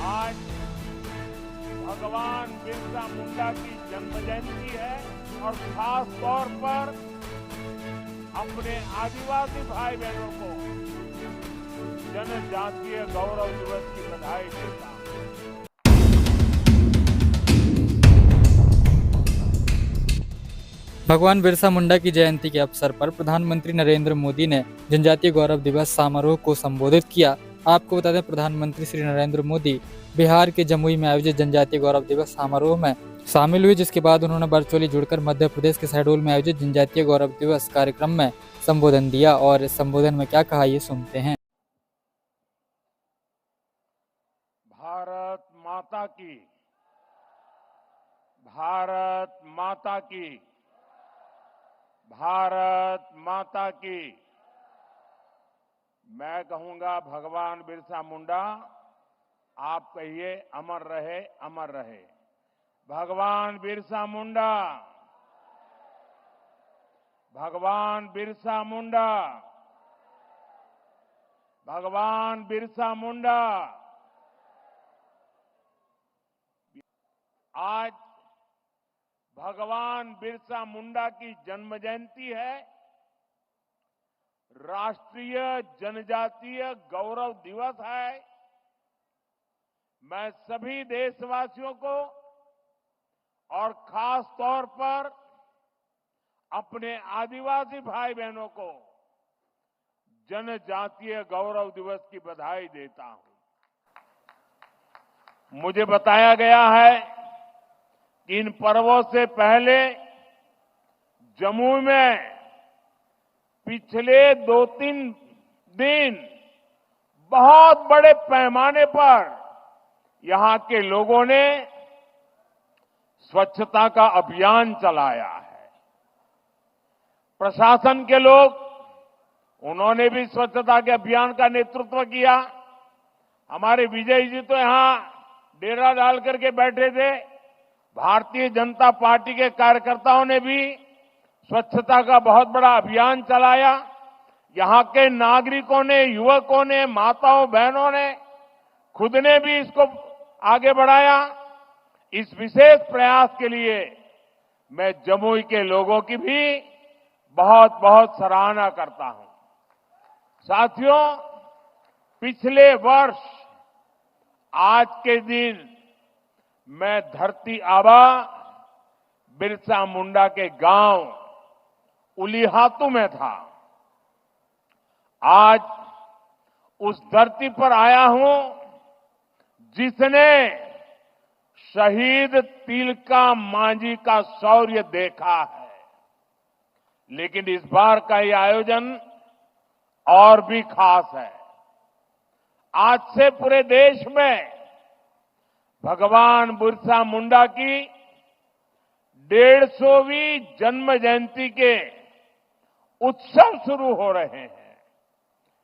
आज भगवान बिरसा मुंडा की जन्म जयंती है और खास तौर पर अपने आदिवासी भाई बहनों को जनजातीय गौरव दिवस की बधाई देता हूं। भगवान बिरसा मुंडा की जयंती के अवसर पर प्रधानमंत्री नरेंद्र मोदी ने जनजातीय गौरव दिवस समारोह को संबोधित किया। आपको बता दें, प्रधानमंत्री श्री नरेंद्र मोदी बिहार के जमुई में आयोजित जनजातीय गौरव दिवस समारोह में शामिल हुए, जिसके बाद उन्होंने वर्चुअली जुड़कर मध्य प्रदेश के शहडोल में आयोजित जनजातीय गौरव दिवस कार्यक्रम में संबोधन दिया। और इस संबोधन में क्या कहा, ये सुनते हैं। भारत माता की, भारत माता की, भारत माता की। मैं कहूंगा भगवान बिरसा मुंडा, आप कहिए अमर रहे, अमर रहे। भगवान बिरसा मुंडा, भगवान बिरसा मुंडा, भगवान बिरसा मुंडा। आज भगवान बिरसा मुंडा की जन्म जयंती है। राष्ट्रीय जनजातीय गौरव दिवस है। मैं सभी देशवासियों को और खास तौर पर अपने आदिवासी भाई बहनों को जनजातीय गौरव दिवस की बधाई देता हूं। मुझे बताया गया है कि इन पर्वों से पहले जमुई में पिछले 2-3 दिन बहुत बड़े पैमाने पर यहां के लोगों ने स्वच्छता का अभियान चलाया है। प्रशासन के लोग, उन्होंने भी स्वच्छता के अभियान का नेतृत्व किया। हमारे विजय जी तो यहां डेरा डाल करके बैठे थे। भारतीय जनता पार्टी के कार्यकर्ताओं ने भी स्वच्छता का बहुत बड़ा अभियान चलाया। यहां के नागरिकों ने, युवकों ने, माताओं बहनों ने, खुद ने भी इसको आगे बढ़ाया। इस विशेष प्रयास के लिए मैं जमुई के लोगों की भी बहुत बहुत सराहना करता हूं। साथियों, पिछले वर्ष आज के दिन मैं धरती आबा बिरसा मुंडा के गांव उलीहातू में था। आज उस धरती पर आया हूं जिसने शहीद तिलका मांझी का शौर्य देखा है। लेकिन इस बार का ये आयोजन और भी खास है। आज से पूरे देश में भगवान बिरसा मुंडा की 150वीं जन्म जयंती के उत्सव शुरू हो रहे हैं।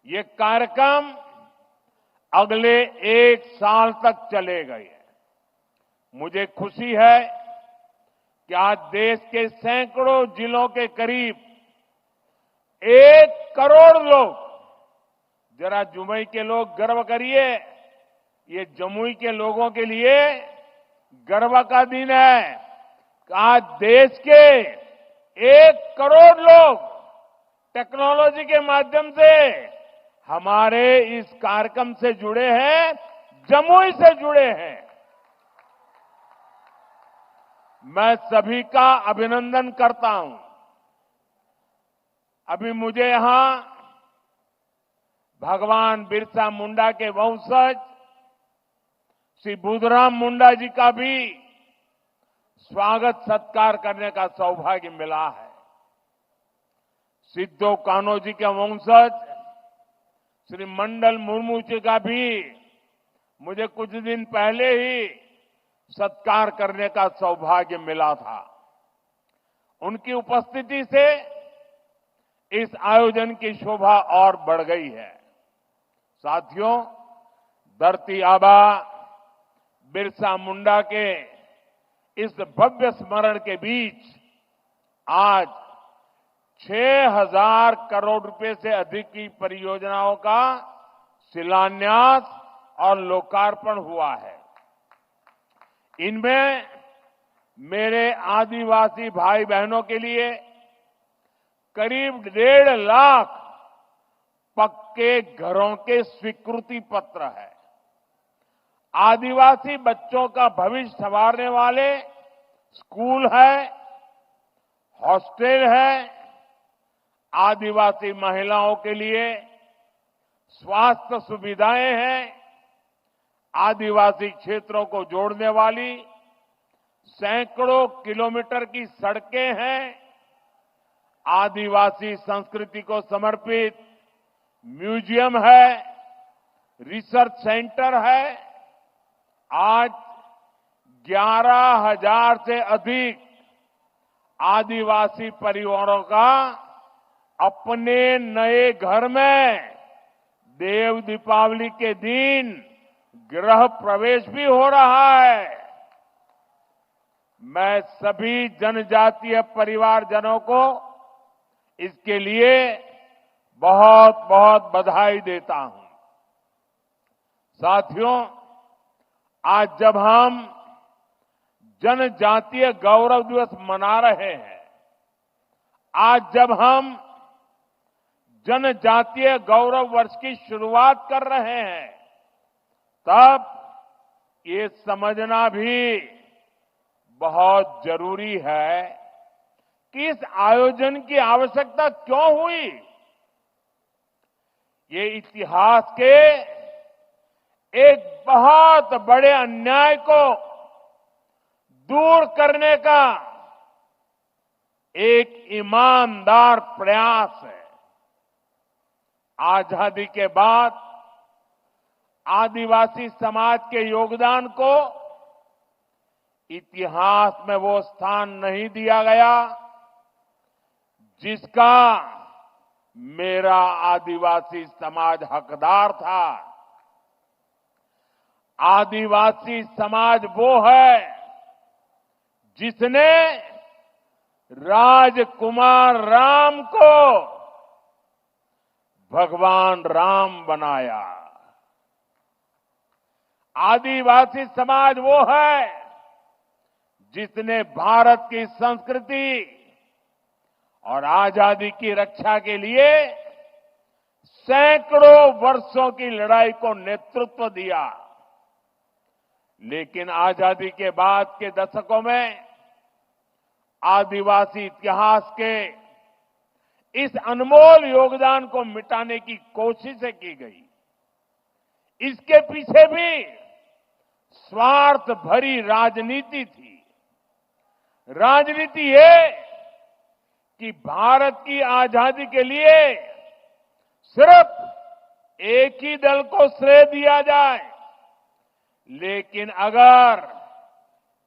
ये कार्यक्रम अगले 1 साल तक चलेगा। मुझे खुशी है कि आज देश के सैकड़ों जिलों के करीब 1 करोड़ लोग, जरा जमुई के लोग गर्व करिए, ये जमुई के लोगों के लिए गर्व का दिन है। आज देश के 1 करोड़ लोग टेक्नोलॉजी के माध्यम से हमारे इस कार्यक्रम से जुड़े हैं, जमुई से जुड़े हैं। मैं सभी का अभिनंदन करता हूं। अभी मुझे यहां भगवान बिरसा मुंडा के वंशज श्री बुधराम मुंडा जी का भी स्वागत सत्कार करने का सौभाग्य मिला है। सिद्धो कान्हो जी के वंशज श्री मंडल मुर्मू जी का भी मुझे कुछ दिन पहले ही सत्कार करने का सौभाग्य मिला था। उनकी उपस्थिति से इस आयोजन की शोभा और बढ़ गई है। साथियों, धरती आबा बिरसा मुंडा के इस भव्य स्मरण के बीच आज 6,000 करोड़ रुपए से अधिक की परियोजनाओं का शिलान्यास और लोकार्पण हुआ है। इनमें मेरे आदिवासी भाई बहनों के लिए करीब 1.5 लाख पक्के घरों के स्वीकृति पत्र है। आदिवासी बच्चों का भविष्य संवारने वाले स्कूल है, हॉस्टल है, आदिवासी महिलाओं के लिए स्वास्थ्य सुविधाएं हैं, आदिवासी क्षेत्रों को जोड़ने वाली सैकड़ों किलोमीटर की सड़कें हैं, आदिवासी संस्कृति को समर्पित म्यूजियम है, रिसर्च सेंटर है। आज 11,000 से अधिक आदिवासी परिवारों का अपने नए घर में देव दीपावली के दिन गृह प्रवेश भी हो रहा है। मैं सभी जनजातीय परिवारजनों को इसके लिए बहुत बहुत बधाई देता हूं। साथियों, आज जब हम जनजातीय गौरव दिवस मना रहे हैं, आज जब हम जनजातीय गौरव वर्ष की शुरुआत कर रहे हैं, तब ये समझना भी बहुत जरूरी है कि इस आयोजन की आवश्यकता क्यों हुई। ये इतिहास के एक बहुत बड़े अन्याय को दूर करने का एक ईमानदार प्रयास है। आजादी के बाद आदिवासी समाज के योगदान को इतिहास में वो स्थान नहीं दिया गया जिसका मेरा आदिवासी समाज हकदार था। आदिवासी समाज वो है जिसने राजकुमार राम को भगवान राम बनाया। आदिवासी समाज वो है जिसने भारत की संस्कृति और आजादी की रक्षा के लिए सैकड़ों वर्षों की लड़ाई को नेतृत्व दिया। लेकिन आजादी के बाद के दशकों में आदिवासी इतिहास के इस अनमोल योगदान को मिटाने की कोशिशें की गई। इसके पीछे भी स्वार्थ भरी राजनीति थी। राजनीति ये कि भारत की आजादी के लिए सिर्फ एक ही दल को श्रेय दिया जाए, लेकिन अगर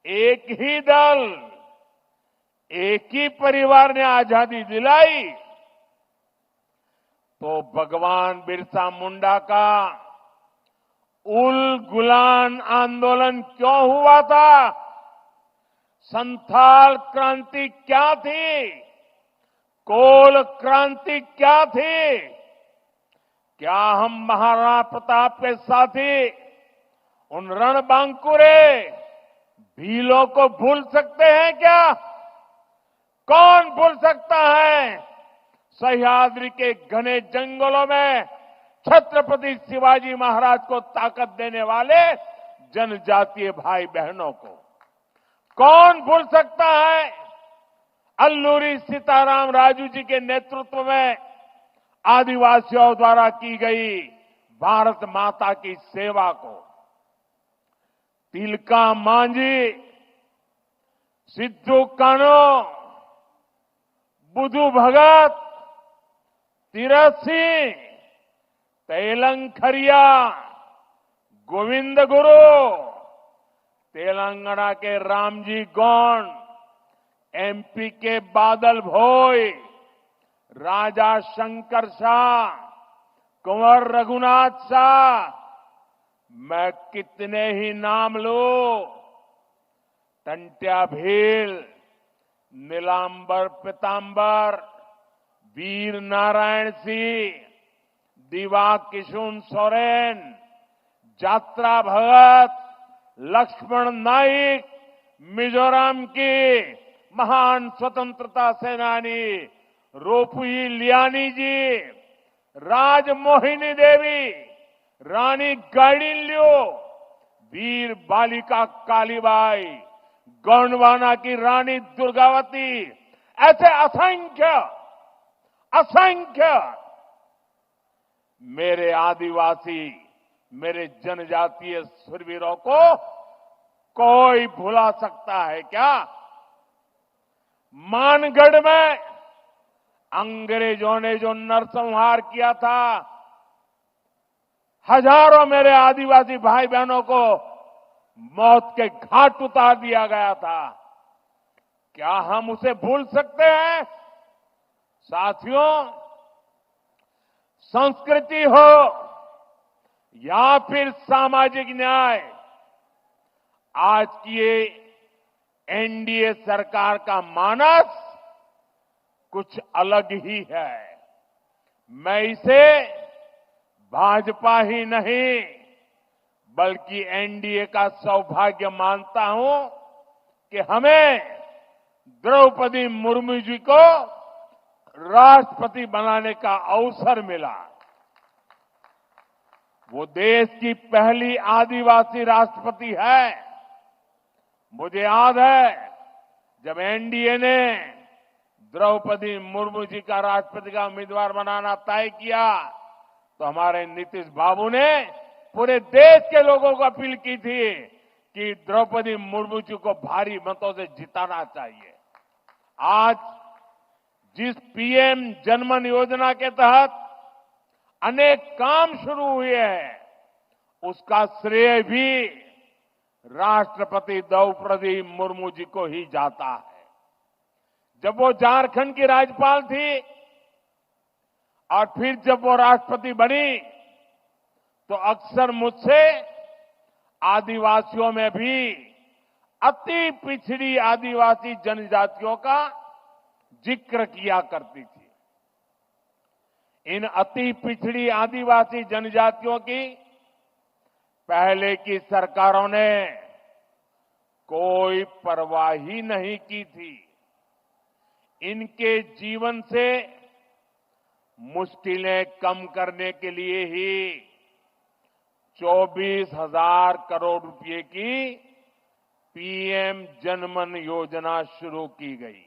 एक ही दल, एक ही परिवार ने आजादी दिलाई तो भगवान बिरसा मुंडा का उल गुलान आंदोलन क्यों हुआ था? संथाल क्रांति क्या थी? कोल क्रांति क्या थी? क्या हम महाराणा प्रताप के साथी उन रणबांकुरे भीलों को भूल सकते हैं क्या? कौन भूल सकता है सह्याद्री के घने जंगलों में छत्रपति शिवाजी महाराज को ताकत देने वाले जनजातीय भाई बहनों को? कौन भूल सकता है अल्लूरी सीताराम राजू जी के नेतृत्व में आदिवासियों द्वारा की गई भारत माता की सेवा को? तिलका मांझी, सिद्धू कानो, बुधु भगत, तीरथ सिंह, तेलंखरिया, गोविंद गुरु, तेलंगाना के रामजी गौंड, एमपी के बादल भोई, राजा शंकर शाह, कुंवर रघुनाथ शाह, मैं कितने ही नाम लूं। टंट्या भील, नीलांबर पीतांबर, वीर नारायण सिंह, दिवा किशुन सोरेन, जात्रा भगत लक्ष्मण नाइक, मिजोरम की महान स्वतंत्रता सेनानी रोपुई लियानी जी, राजमोहिनी देवी, रानी गाइडिनल्यू, वीर बालिका कालीबाई, गोंडवाना की रानी दुर्गावती, ऐसे असंख्य असंख्य मेरे आदिवासी, मेरे जनजातीय शूरवीरों को कोई भुला सकता है क्या? मानगढ़ में अंग्रेजों ने जो नरसंहार किया था, हजारों मेरे आदिवासी भाई बहनों को मौत के घाट उतार दिया गया था। क्या हम उसे भूल सकते हैं? साथियों, संस्कृति हो या फिर सामाजिक न्याय, आज की ये एनडीए सरकार का मानस कुछ अलग ही है। मैं इसे भाजपा ही नहीं बल्कि एनडीए का सौभाग्य मानता हूं कि हमें द्रौपदी मुर्मू जी को राष्ट्रपति बनाने का अवसर मिला। वो देश की पहली आदिवासी राष्ट्रपति है। मुझे याद है जब एनडीए ने द्रौपदी मुर्मू जी का राष्ट्रपति का उम्मीदवार बनाना तय किया तो हमारे नीतीश बाबू ने पूरे देश के लोगों को अपील की थी कि द्रौपदी मुर्मू जी को भारी मतों से जिताना चाहिए। आज जिस पीएम जनमन योजना के तहत अनेक काम शुरू हुए हैं, उसका श्रेय भी राष्ट्रपति द्रौपदी मुर्मू जी को ही जाता है। जब वो झारखंड की राज्यपाल थी और फिर जब वो राष्ट्रपति बनी तो अक्सर मुझसे आदिवासियों में भी अति पिछड़ी आदिवासी जनजातियों का जिक्र किया करती थी। इन अति पिछड़ी आदिवासी जनजातियों की पहले की सरकारों ने कोई परवाह ही नहीं की थी। इनके जीवन से मुश्किलें कम करने के लिए ही 24,000 करोड़ रुपए की पीएम जनमन योजना शुरू की गई।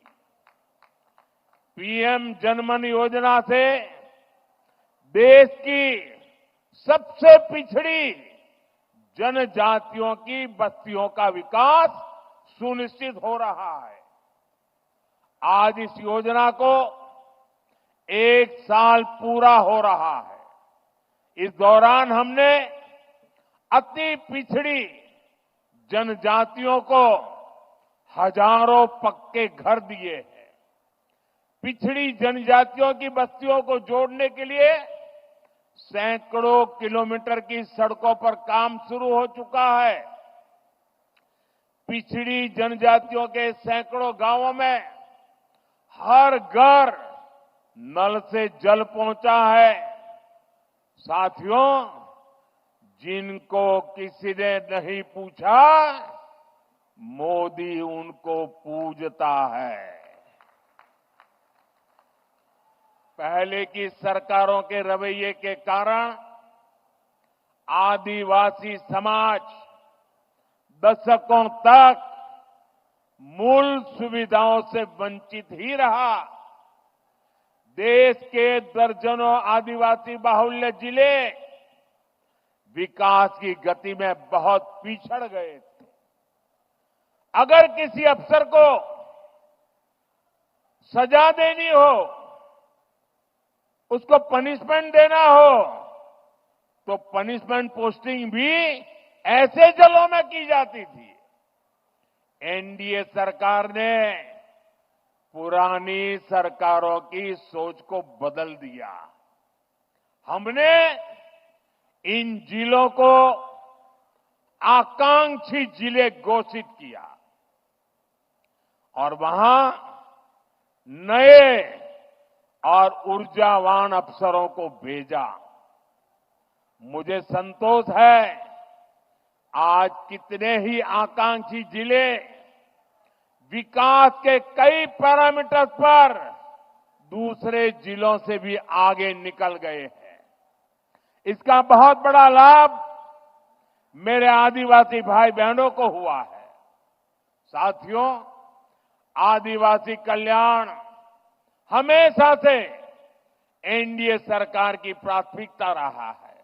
पीएम जनमन योजना से देश की सबसे पिछड़ी जनजातियों की बस्तियों का विकास सुनिश्चित हो रहा है। आज इस योजना को 1 साल पूरा हो रहा है। इस दौरान हमने अति पिछड़ी जनजातियों को हजारों पक्के घर दिए हैं। पिछड़ी जनजातियों की बस्तियों को जोड़ने के लिए सैकड़ों किलोमीटर की सड़कों पर काम शुरू हो चुका है। पिछड़ी जनजातियों के सैकड़ों गांवों में हर घर नल से जल पहुंचा है। साथियों, जिनको किसी ने नहीं पूछा, मोदी उनको पूजता है। पहले की सरकारों के रवैये के कारण आदिवासी समाज दशकों तक मूल सुविधाओं से वंचित ही रहा। देश के दर्जनों आदिवासी बाहुल्य जिले विकास की गति में बहुत पिछड़ गए थे। अगर किसी अफसर को सजा देनी हो, उसको पनिशमेंट देना हो, तो पनिशमेंट पोस्टिंग भी ऐसे जिलों में की जाती थी। एनडीए सरकार ने पुरानी सरकारों की सोच को बदल दिया। हमने इन जिलों को आकांक्षी जिले घोषित किया और वहां नए और ऊर्जावान अफसरों को भेजा। मुझे संतोष है आज कितने ही आकांक्षी जिले विकास के कई पैरामीटर्स पर दूसरे जिलों से भी आगे निकल गए हैं। इसका बहुत बड़ा लाभ मेरे आदिवासी भाई बहनों को हुआ है। साथियों, आदिवासी कल्याण हमेशा से एनडीए सरकार की प्राथमिकता रहा है।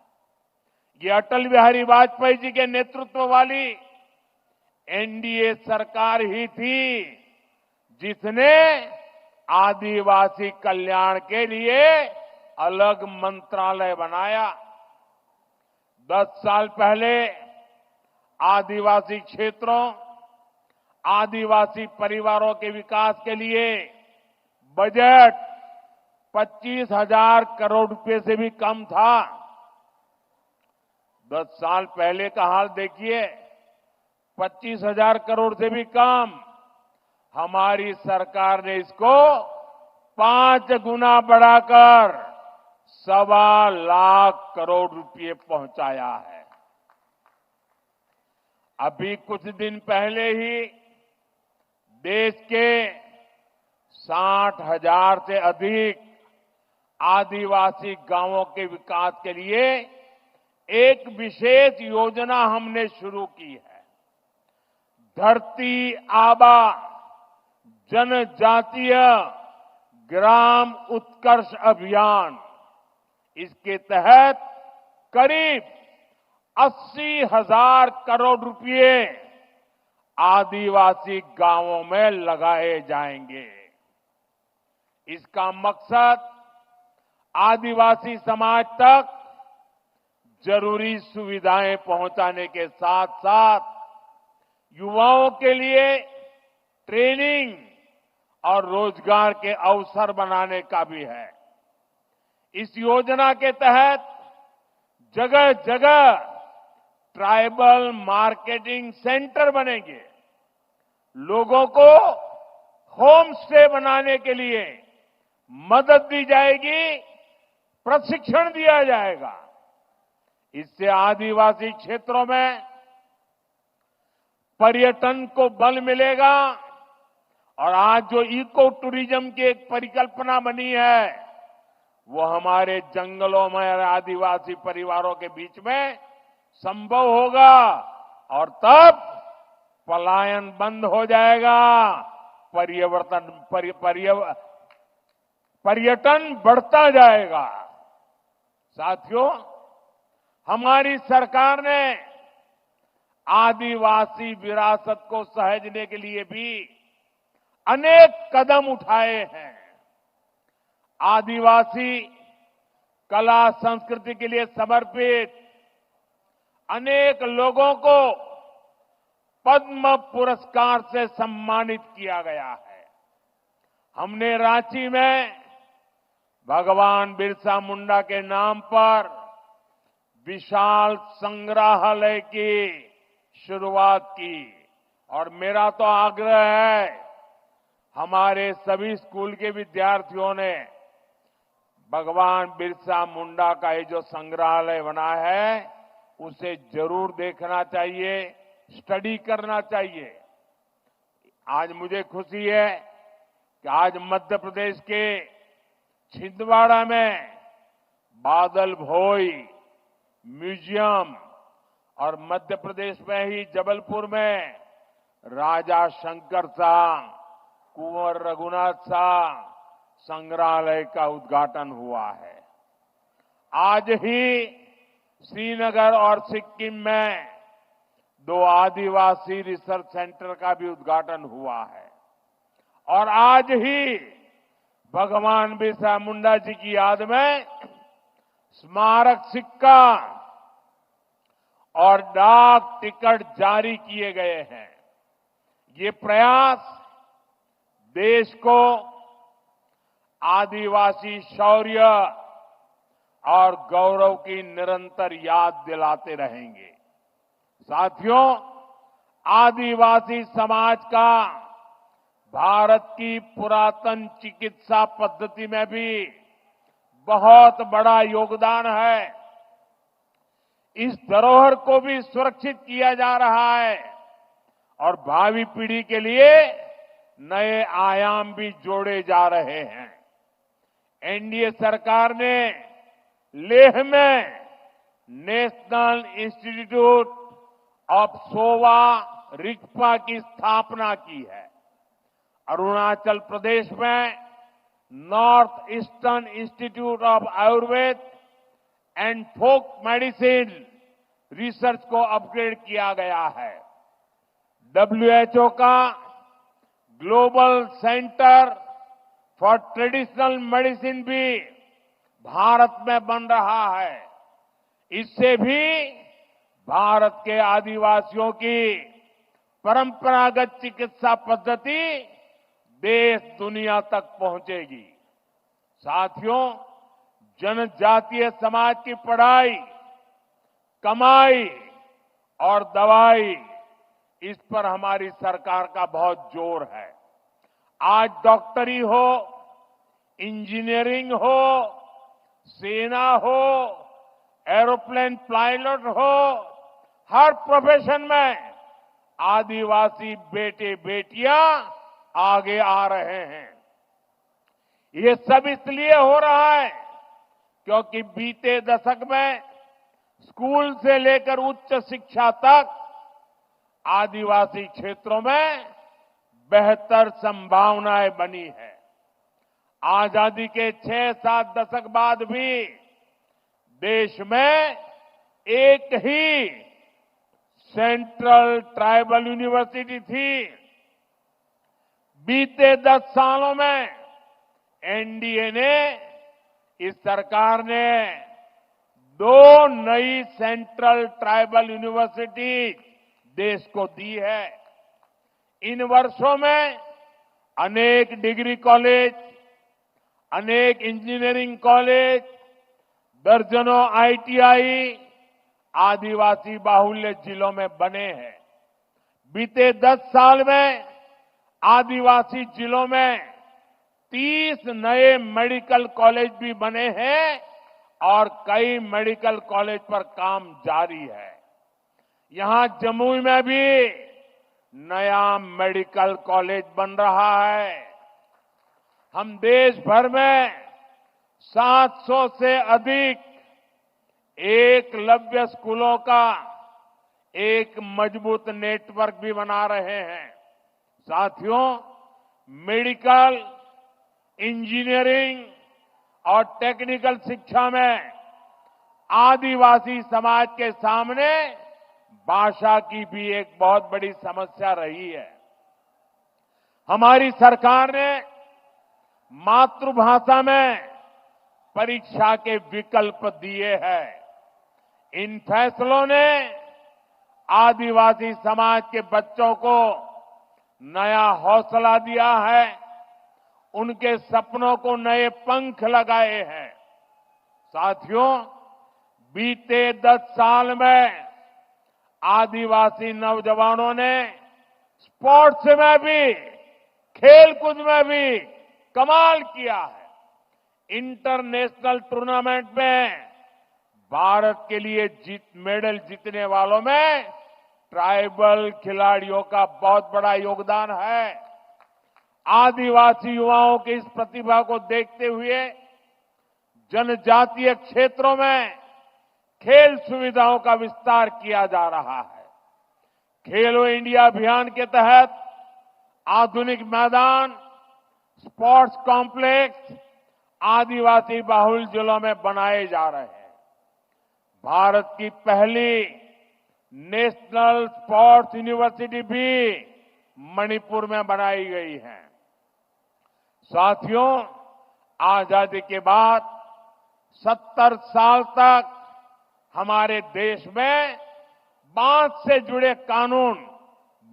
ये अटल बिहारी वाजपेयी जी के नेतृत्व वाली एनडीए सरकार ही थी जिसने आदिवासी कल्याण के लिए अलग मंत्रालय बनाया। 10 साल पहले आदिवासी क्षेत्रों, आदिवासी परिवारों के विकास के लिए बजट 25,000 करोड़ रुपए से भी कम था। 10 साल पहले का हाल देखिए, 25,000 करोड़ से भी कम। हमारी सरकार ने इसको 5 गुना बढ़ाकर 1.25 लाख करोड़ रुपए पहुंचाया है। अभी कुछ दिन पहले ही देश के 60,000 से अधिक आदिवासी गांवों के विकास के लिए एक विशेष योजना हमने शुरू की है। धरती आबा जनजातीय ग्राम उत्कर्ष अभियान। इसके तहत करीब 80,000 करोड़ रुपए आदिवासी गांवों में लगाए जाएंगे। इसका मकसद आदिवासी समाज तक जरूरी सुविधाएं पहुंचाने के साथ साथ युवाओं के लिए ट्रेनिंग और रोजगार के अवसर बनाने का भी है। इस योजना के तहत जगह जगह ट्राइबल मार्केटिंग सेंटर बनेंगे। लोगों को होम स्टे बनाने के लिए मदद दी जाएगी, प्रशिक्षण दिया जाएगा। इससे आदिवासी क्षेत्रों में पर्यटन को बल मिलेगा और आज जो इको टूरिज्म की एक परिकल्पना बनी है वो हमारे जंगलों में और आदिवासी परिवारों के बीच में संभव होगा और तब पलायन बंद हो जाएगा, पर्यटन बढ़ता जाएगा। साथियों, हमारी सरकार ने आदिवासी विरासत को सहेजने के लिए भी अनेक कदम उठाए हैं। आदिवासी कला संस्कृति के लिए समर्पित अनेक लोगों को पद्म पुरस्कार से सम्मानित किया गया है। हमने रांची में भगवान बिरसा मुंडा के नाम पर विशाल संग्रहालय की शुरुआत की और मेरा तो आग्रह है हमारे सभी स्कूल के विद्यार्थियों ने भगवान बिरसा मुंडा का ये जो संग्रहालय बना है उसे जरूर देखना चाहिए, स्टडी करना चाहिए। आज मुझे खुशी है कि आज मध्य प्रदेश के छिंदवाड़ा में बादल भोई म्यूजियम और मध्य प्रदेश में ही जबलपुर में राजा शंकर शाह, कुंवर रघुनाथ शाह संग्रहालय का उद्घाटन हुआ है। आज ही श्रीनगर और सिक्किम में 2 आदिवासी रिसर्च सेंटर का भी उद्घाटन हुआ है और आज ही भगवान बिरसा मुंडा जी की याद में स्मारक सिक्का और डाक टिकट जारी किए गए हैं। ये प्रयास देश को आदिवासी शौर्य और गौरव की निरंतर याद दिलाते रहेंगे। साथियों, आदिवासी समाज का भारत की पुरातन चिकित्सा पद्धति में भी बहुत बड़ा योगदान है। इस धरोहर को भी सुरक्षित किया जा रहा है और भावी पीढ़ी के लिए नए आयाम भी जोड़े जा रहे हैं। एनडीए सरकार ने लेह में National Institute of Sowa Rigpa की स्थापना की है। अरुणाचल प्रदेश में North Eastern Institute of Ayurveda and folk medicine research को अपग्रेड किया गया है। डब्ल्यूएचओ का global centre for traditional medicine भी भारत में बन रहा है। इससे भी भारत के आदिवासियों की परंपरागत चिकित्सा पद्धति देश दुनिया तक पहुंचेगी। साथियों, जनजातीय समाज की पढ़ाई, कमाई और दवाई, इस पर हमारी सरकार का बहुत जोर है। आज डॉक्टरी हो, इंजीनियरिंग हो, सेना हो, एरोप्लेन पायलट हो, हर प्रोफेशन में आदिवासी बेटे बेटियां आगे आ रहे हैं। ये सब इसलिए हो रहा है क्योंकि बीते दशक में स्कूल से लेकर उच्च शिक्षा तक आदिवासी क्षेत्रों में बेहतर संभावनाएं बनी है। आजादी के 6-7 दशक बाद भी देश में एक ही सेंट्रल ट्राइबल यूनिवर्सिटी थी। बीते 10 सालों में एनडीए ने, इस सरकार ने 2 नई सेंट्रल ट्राइबल यूनिवर्सिटी देश को दी है। इन वर्षों में अनेक डिग्री कॉलेज, अनेक इंजीनियरिंग कॉलेज, दर्जनों आईटीआई आदिवासी बाहुल्य जिलों में बने हैं। बीते 10 साल में आदिवासी जिलों में 30 नए मेडिकल कॉलेज भी बने हैं और कई मेडिकल कॉलेज पर काम जारी है। यहां जमुई में भी नया मेडिकल कॉलेज बन रहा है। हम देश भर में 700 से अधिक एकलव्य स्कूलों का एक मजबूत नेटवर्क भी बना रहे हैं। साथियों, मेडिकल, इंजीनियरिंग और टेक्निकल शिक्षा में आदिवासी समाज के सामने भाषा की भी एक बहुत बड़ी समस्या रही है। हमारी सरकार ने मातृभाषा में परीक्षा के विकल्प दिए हैं। इन फैसलों ने आदिवासी समाज के बच्चों को नया हौसला दिया है, उनके सपनों को नए पंख लगाए हैं। साथियों, बीते 10 साल में आदिवासी नौजवानों ने स्पोर्ट्स में भी, खेलकूद में भी कमाल किया है। इंटरनेशनल टूर्नामेंट में भारत के लिए मेडल जीतने वालों में ट्राइबल खिलाड़ियों का बहुत बड़ा योगदान है। आदिवासी युवाओं की इस प्रतिभा को देखते हुए जनजातीय क्षेत्रों में खेल सुविधाओं का विस्तार किया जा रहा है। खेलो इंडिया अभियान के तहत आधुनिक मैदान, स्पोर्ट्स कॉम्प्लेक्स आदिवासी बाहुल जिलों में बनाए जा रहे हैं। भारत की पहली नेशनल स्पोर्ट्स यूनिवर्सिटी भी मणिपुर में बनाई गई है। साथियों, आजादी के बाद 70 साल तक हमारे देश में बांध से जुड़े कानून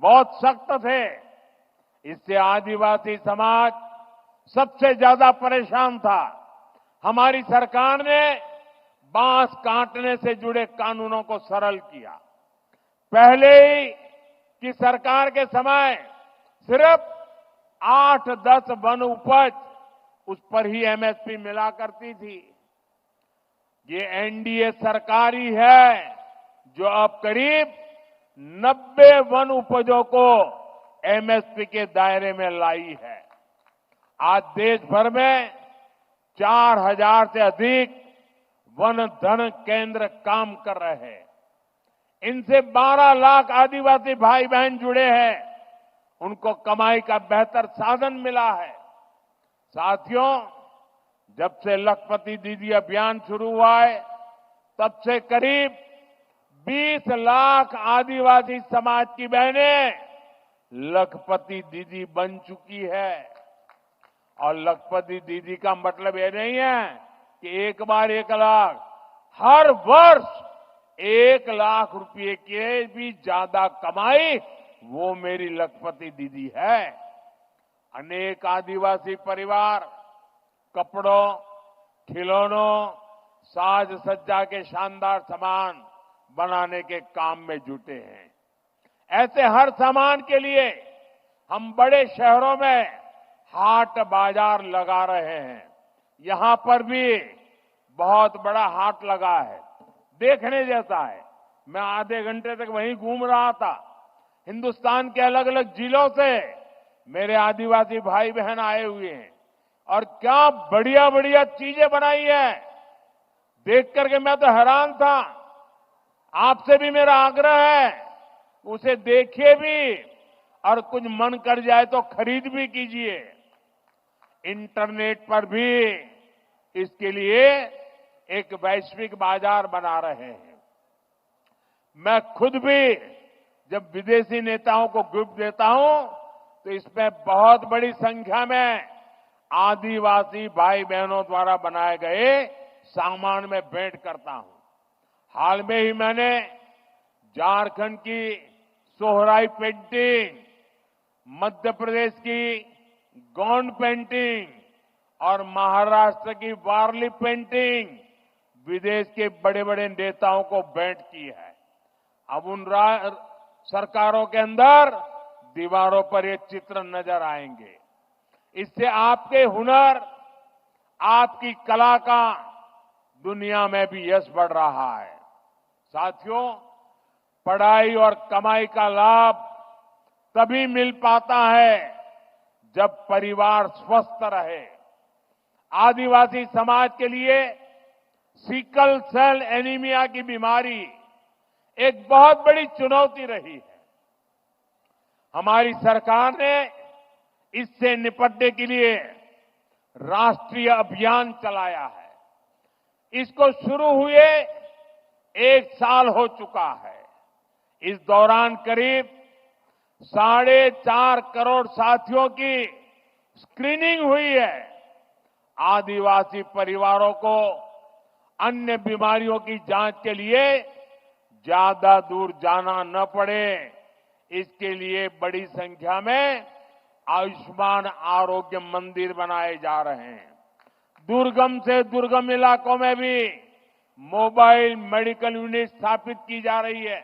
बहुत सख्त थे। इससे आदिवासी समाज सबसे ज्यादा परेशान था। हमारी सरकार ने बांस काटने से जुड़े कानूनों को सरल किया। पहले ही की सरकार के समय सिर्फ 8-10 वन उपज, उस पर ही एमएसपी मिला करती थी। ये एनडीए सरकार ही है जो अब करीब 90 वन उपजों को एमएसपी के दायरे में लाई है। आज देश भर में 4000 से अधिक वन धन केंद्र काम कर रहे हैं। इनसे 12 लाख आदिवासी भाई बहन जुड़े हैं। उनको कमाई का बेहतर साधन मिला है। साथियों, जब से लखपति दीदी अभियान शुरू हुआ है, तब से करीब 20 लाख आदिवासी समाज की बहनें लखपति दीदी बन चुकी है। और लखपति दीदी का मतलब ये नहीं है कि एक बार 1 लाख, हर वर्ष 1 लाख रुपए के भी ज्यादा कमाई वो मेरी लखपति दीदी है। अनेक आदिवासी परिवार कपड़ों, खिलौनों, साज सज्जा के शानदार सामान बनाने के काम में जुटे हैं। ऐसे हर सामान के लिए हम बड़े शहरों में हाट बाजार लगा रहे हैं। यहां पर भी बहुत बड़ा हाट लगा है, देखने जैसा है। मैं आधे घंटे तक वहीं घूम रहा था। हिंदुस्तान के अलग अलग जिलों से मेरे आदिवासी भाई बहन आए हुए हैं और क्या बढ़िया बढ़िया चीजें बनाई है। देख करके मैं तो हैरान था। आपसे भी मेरा आग्रह है, उसे देखिए भी और कुछ मन कर जाए तो खरीद भी कीजिए। इंटरनेट पर भी इसके लिए एक वैश्विक बाजार बना रहे हैं। मैं खुद भी जब विदेशी नेताओं को गिफ्ट देता हूं तो इसमें बहुत बड़ी संख्या में आदिवासी भाई बहनों द्वारा बनाए गए सामान में भेंट करता हूं। हाल में ही मैंने झारखंड की सोहराई पेंटिंग, मध्य प्रदेश की गोंड पेंटिंग और महाराष्ट्र की वारली पेंटिंग विदेश के बड़े बड़े नेताओं को भेंट की है। अब उन सरकारों के अंदर दीवारों पर ये चित्र नजर आएंगे। इससे आपके हुनर, आपकी कला का दुनिया में भी यश बढ़ रहा है। साथियों, पढ़ाई और कमाई का लाभ तभी मिल पाता है जब परिवार स्वस्थ रहे। आदिवासी समाज के लिए सिकल सेल एनीमिया की बीमारी एक बहुत बड़ी चुनौती रही है। हमारी सरकार ने इससे निपटने के लिए राष्ट्रीय अभियान चलाया है। इसको शुरू हुए 1 साल हो चुका है। इस दौरान करीब 4.5 करोड़ साथियों की स्क्रीनिंग हुई है। आदिवासी परिवारों को अन्य बीमारियों की जांच के लिए ज्यादा दूर जाना न पड़े, इसके लिए बड़ी संख्या में आयुष्मान आरोग्य मंदिर बनाए जा रहे हैं। दुर्गम से दुर्गम इलाकों में भी मोबाइल मेडिकल यूनिट स्थापित की जा रही है।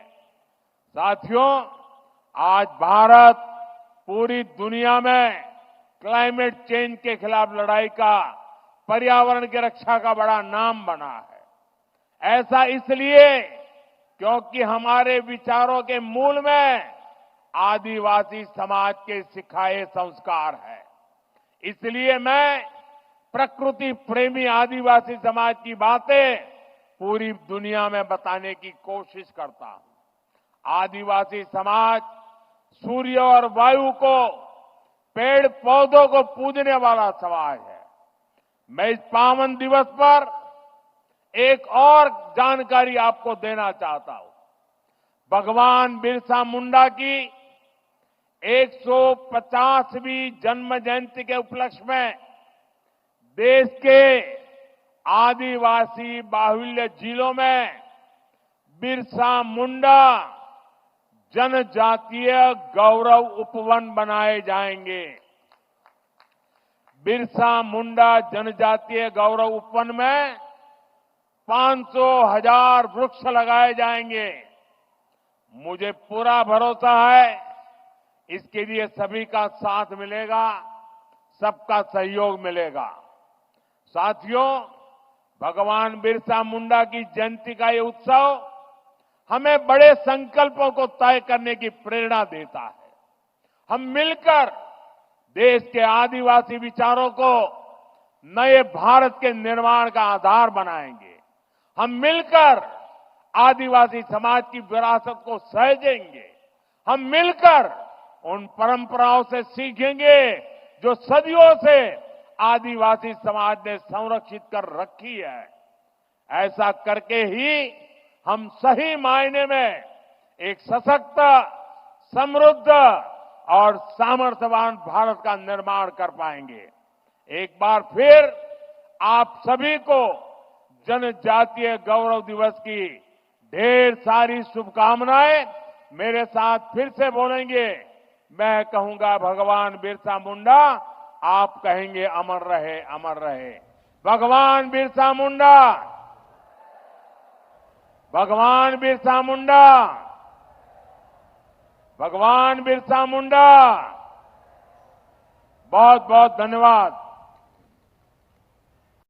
साथियों, आज भारत पूरी दुनिया में क्लाइमेट चेंज के खिलाफ लड़ाई का, पर्यावरण की रक्षा का बड़ा नाम बना है। ऐसा इसलिए क्योंकि हमारे विचारों के मूल में आदिवासी समाज के सिखाए संस्कार है। इसलिए मैं प्रकृति प्रेमी आदिवासी समाज की बातें पूरी दुनिया में बताने की कोशिश करता हूं। आदिवासी समाज सूर्य और वायु को, पेड़ पौधों को पूजने वाला समाज है। मैं इस पावन दिवस पर एक और जानकारी आपको देना चाहता हूं। भगवान बिरसा मुंडा की 150वीं जन्म जयंती के उपलक्ष्य में देश के आदिवासी बाहुल्य जिलों में बिरसा मुंडा जनजातीय गौरव उपवन बनाए जाएंगे। बिरसा मुंडा जनजातीय गौरव उपवन में 500,000 वृक्ष लगाए जाएंगे। मुझे पूरा भरोसा है इसके लिए सभी का साथ मिलेगा, सबका सहयोग मिलेगा। साथियों, भगवान बिरसा मुंडा की जयंती का ये उत्सव हमें बड़े संकल्पों को तय करने की प्रेरणा देता है। हम मिलकर देश के आदिवासी विचारों को नए भारत के निर्माण का आधार बनाएंगे। हम मिलकर आदिवासी समाज की विरासत को सहेजेंगे। हम मिलकर उन परंपराओं से सीखेंगे जो सदियों से आदिवासी समाज ने संरक्षित कर रखी है। ऐसा करके ही हम सही मायने में एक सशक्त, समृद्ध और सामर्थ्यवान भारत का निर्माण कर पाएंगे। एक बार फिर आप सभी को जनजातीय गौरव दिवस की ढेर सारी शुभकामनाएं। मेरे साथ फिर से बोलेंगे, मैं कहूंगा भगवान बिरसा मुंडा, आप कहेंगे अमर रहे, अमर रहे। भगवान बिरसा मुंडा, भगवान बिरसा मुंडा, भगवान बिरसा मुंडा। बहुत बहुत धन्यवाद।